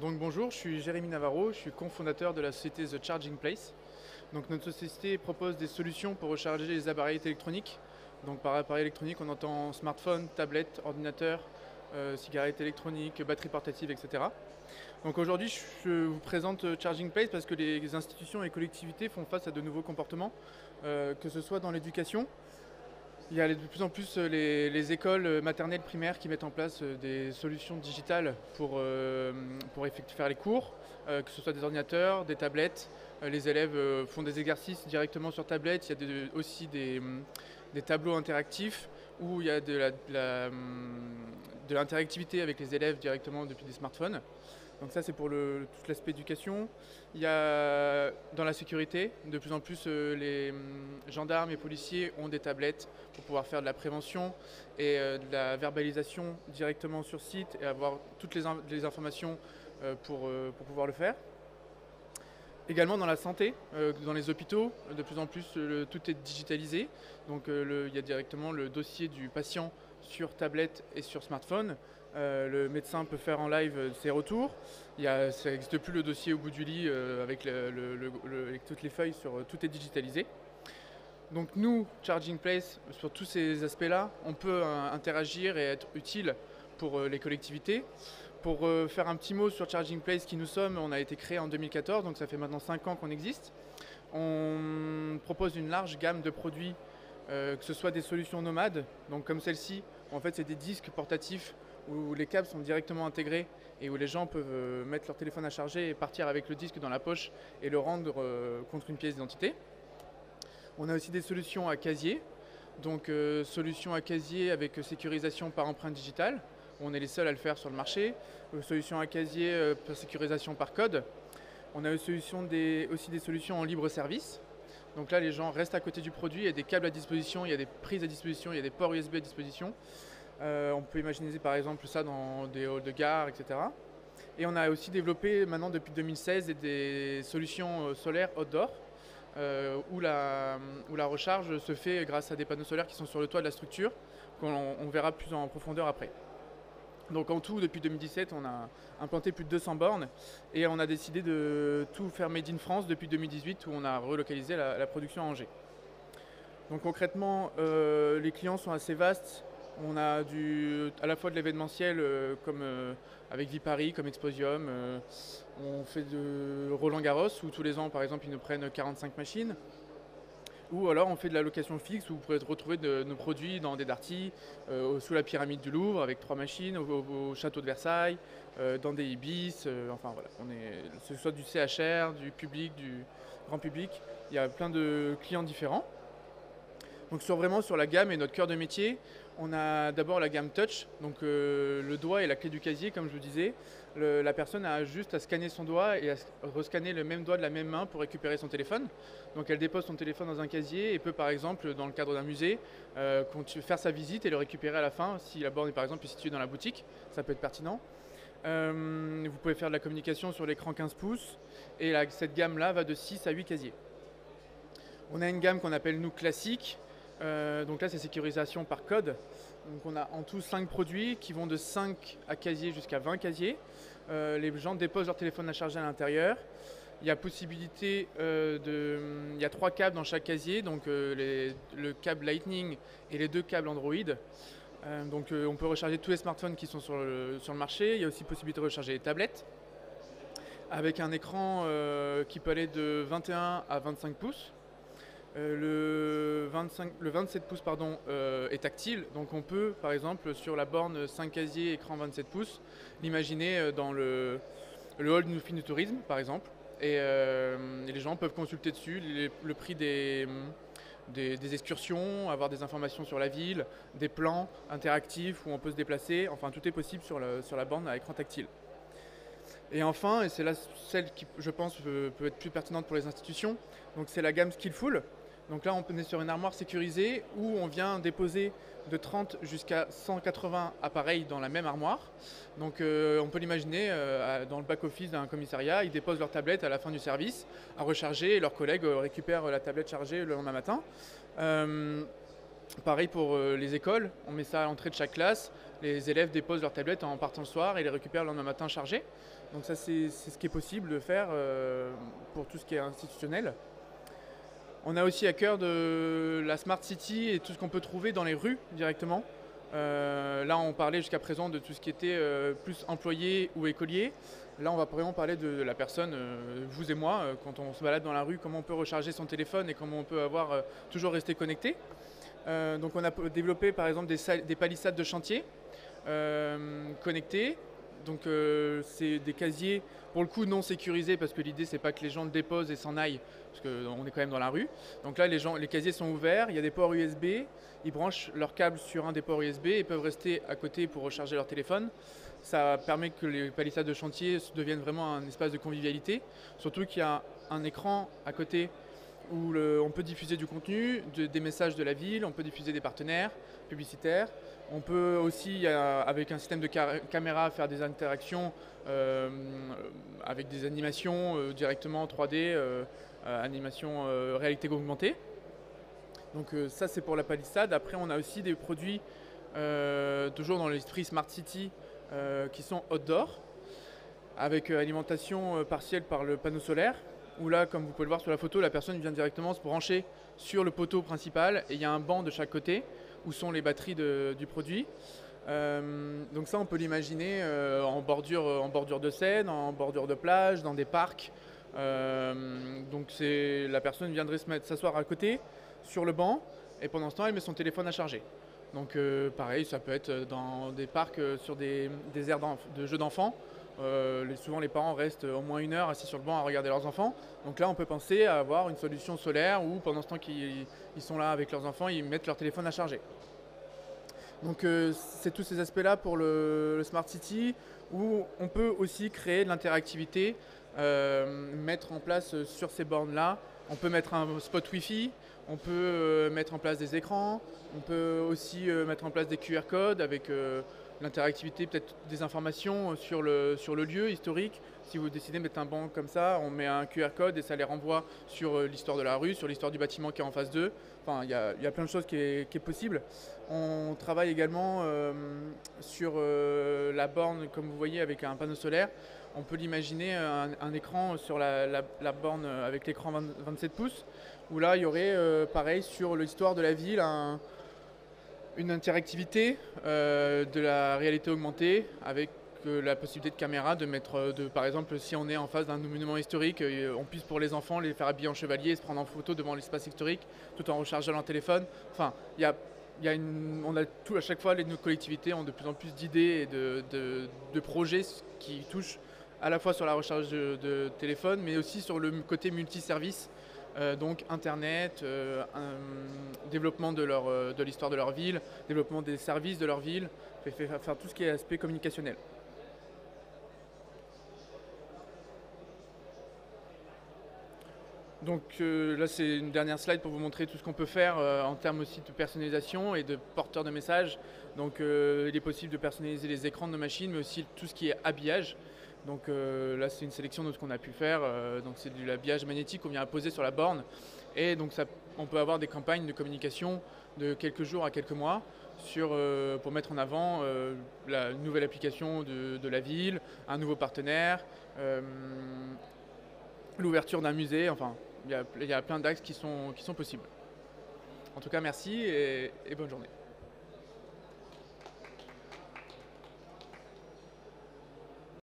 Donc bonjour, je suis Jérémy Navarro, je suis cofondateur de la société The Charging Place. Donc notre société propose des solutions pour recharger les appareils électroniques. Donc par appareil électronique, on entend smartphone, tablette, ordinateur, cigarette électronique, batterie portative, etc. Donc aujourd'hui, je vous présente Charging Place parce que les institutions et collectivités font face à de nouveaux comportements, que ce soit dans l'éducation. Il y a de plus en plus les écoles maternelles primaires qui mettent en place des solutions digitales pour faire les cours, que ce soit des ordinateurs, des tablettes. Les élèves font des exercices directement sur tablette. Il y a aussi des tableaux interactifs où il y a de l'interactivité avec les élèves directement depuis des smartphones. Donc ça c'est pour tout l'aspect éducation. Il y a dans la sécurité, de plus en plus les gendarmes et policiers ont des tablettes pour pouvoir faire de la prévention et de la verbalisation directement sur site et avoir toutes les informations pour pouvoir le faire. Également dans la santé, dans les hôpitaux, de plus en plus tout est digitalisé. Donc il y a directement le dossier du patient sur tablette et sur smartphone. Le médecin peut faire en live ses retours. Ça n'existe plus le dossier au bout du lit avec toutes les feuilles, tout est digitalisé. Donc nous, Charging Place, sur tous ces aspects-là, on peut interagir et être utile pour les collectivités. Pour faire un petit mot sur Charging Place, qui nous sommes, on a été créé en 2014, donc ça fait maintenant 5 ans qu'on existe. On propose une large gamme de produits, que ce soit des solutions nomades, donc comme celle-ci, en fait c'est des disques portatifs où les câbles sont directement intégrés et où les gens peuvent mettre leur téléphone à charger et partir avec le disque dans la poche et le rendre contre une pièce d'identité. On a aussi des solutions à casier, donc solutions à casier avec sécurisation par empreinte digitale. On est les seuls à le faire sur le marché. Solutions à casier pour sécurisation par code. On a aussi des solutions en libre service. Donc là, les gens restent à côté du produit, il y a des câbles à disposition, il y a des prises à disposition, il y a des ports USB à disposition. On peut imaginer par exemple ça dans des halls de gare, etc. Et on a aussi développé maintenant depuis 2016 des solutions solaires outdoor où la recharge se fait grâce à des panneaux solaires qui sont sur le toit de la structure, qu'on verra plus en profondeur après. Donc en tout, depuis 2017, on a implanté plus de 200 bornes et on a décidé de tout faire Made in France depuis 2018 où on a relocalisé la production à Angers. Donc concrètement, les clients sont assez vastes. On a à la fois de l'événementiel comme avec Viparis, comme Exposium. On fait de Roland-Garros où tous les ans, par exemple, ils nous prennent 45 machines. Ou alors on fait de la location fixe où vous pourrez retrouver nos produits dans des darty, sous la pyramide du Louvre avec 3 machines, au château de Versailles, dans des Ibis, enfin voilà, que ce soit du CHR, du public, du grand public, il y a plein de clients différents. Donc vraiment sur la gamme et notre cœur de métier, on a d'abord la gamme Touch, donc le doigt est la clé du casier comme je vous disais. La personne a juste à scanner son doigt et à rescanner le même doigt de la même main pour récupérer son téléphone. Donc elle dépose son téléphone dans un casier et peut par exemple dans le cadre d'un musée faire sa visite et le récupérer à la fin si la borne est par exemple située dans la boutique, ça peut être pertinent. Vous pouvez faire de la communication sur l'écran 15 pouces et cette gamme là va de 6 à 8 casiers. On a une gamme qu'on appelle nous classique. Donc là c'est sécurisation par code. Donc on a en tout 5 produits qui vont de 5 à casier jusqu'à 20 casiers. Les gens déposent leur téléphone à charger à l'intérieur. Il y a possibilité il y a 3 câbles dans chaque casier, donc le câble Lightning et les 2 câbles Android. Donc on peut recharger tous les smartphones qui sont sur le marché. Il y a aussi possibilité de recharger les tablettes avec un écran qui peut aller de 21 à 25 pouces. Le 27 pouces est tactile, donc on peut par exemple sur la borne 5 casiers écran 27 pouces l'imaginer dans le hall du tourisme par exemple et les gens peuvent consulter dessus le prix des excursions, avoir des informations sur la ville, des plans interactifs où on peut se déplacer, enfin tout est possible sur la borne à écran tactile. Et enfin, et c'est là celle qui je pense peut être plus pertinente pour les institutions, donc c'est la gamme Skillful. Donc là, on est sur une armoire sécurisée où on vient déposer de 30 jusqu'à 180 appareils dans la même armoire. Donc on peut l'imaginer dans le back-office d'un commissariat, ils déposent leur tablette à la fin du service à recharger et leurs collègues récupèrent la tablette chargée le lendemain matin. Pareil pour les écoles, on met ça à l'entrée de chaque classe. Les élèves déposent leur tablette en partant le soir et les récupèrent le lendemain matin chargés. Donc ça, c'est ce qui est possible de faire pour tout ce qui est institutionnel. On a aussi à cœur de la Smart City et tout ce qu'on peut trouver dans les rues directement. Là, on parlait jusqu'à présent de tout ce qui était plus employé ou écolier. Là, on va vraiment parler de la personne, vous et moi, quand on se balade dans la rue, comment on peut recharger son téléphone et comment on peut toujours rester connecté. Donc on a développé par exemple des palissades de chantier connectées. Donc c'est des casiers pour le coup non sécurisés parce que l'idée c'est pas que les gens le déposent et s'en aillent parce qu'on est quand même dans la rue. Donc là les casiers sont ouverts, il y a des ports USB, ils branchent leur câble sur un des ports USB et peuvent rester à côté pour recharger leur téléphone. Ça permet que les palissades de chantier deviennent vraiment un espace de convivialité, surtout qu'il y a un écran à côté où on peut diffuser du contenu, des messages de la ville, on peut diffuser des partenaires publicitaires. On peut aussi, avec un système de caméra, faire des interactions avec des animations directement en 3D, animation réalité augmentée. Donc ça c'est pour la palissade. Après on a aussi des produits toujours dans l'esprit Smart City qui sont outdoor, avec alimentation partielle par le panneau solaire. Où là, comme vous pouvez le voir sur la photo, la personne vient directement se brancher sur le poteau principal et il y a un banc de chaque côté où sont les batteries du produit. Donc ça, on peut l'imaginer en bordure de Seine, en bordure de plage, dans des parcs. Donc la personne viendrait s'asseoir à côté sur le banc et pendant ce temps, elle met son téléphone à charger. Donc pareil, ça peut être dans des parcs sur des aires de jeux d'enfants. Souvent les parents restent au moins 1 heure assis sur le banc à regarder leurs enfants. Donc là on peut penser à avoir une solution solaire où pendant ce temps qu'ils sont là avec leurs enfants, ils mettent leur téléphone à charger. Donc c'est tous ces aspects là pour le Smart City où on peut aussi créer de l'interactivité, mettre en place sur ces bornes là, on peut mettre un spot Wi-Fi, on peut mettre en place des écrans, on peut aussi mettre en place des QR codes avec l'interactivité, peut-être des informations sur le lieu historique. Si vous décidez de mettre un banc comme ça, on met un QR code et ça les renvoie sur l'histoire de la rue, sur l'histoire du bâtiment qui est en face d'eux. Enfin, il y a plein de choses qui est possible. On travaille également sur la borne, comme vous voyez, avec un panneau solaire. On peut l'imaginer un écran sur la borne avec l'écran 27 pouces, où là, il y aurait, pareil, sur l'histoire de la ville, une interactivité de la réalité augmentée avec la possibilité de caméra de mettre, par exemple, si on est en face d'un monument historique, on puisse pour les enfants les faire habiller en chevalier et se prendre en photo devant l'espace historique tout en rechargeant leur téléphone. Enfin, on a tout, à chaque fois, nos collectivités ont de plus en plus d'idées et de projets qui touchent à la fois sur la recharge de téléphone, mais aussi sur le côté multiservice. Donc Internet, développement de l'histoire de leur ville, développement des services de leur ville, faire tout ce qui est aspect communicationnel. Donc là c'est une dernière slide pour vous montrer tout ce qu'on peut faire en termes aussi de personnalisation et de porteurs de messages. Donc il est possible de personnaliser les écrans de nos machines, mais aussi tout ce qui est habillage. Donc là c'est une sélection de ce qu'on a pu faire, donc c'est de l'habillage magnétique qu'on vient poser sur la borne et donc on peut avoir des campagnes de communication de quelques jours à quelques mois pour mettre en avant la nouvelle application de la ville, un nouveau partenaire, l'ouverture d'un musée, enfin il y a plein d'axes qui sont possibles. En tout cas merci et bonne journée.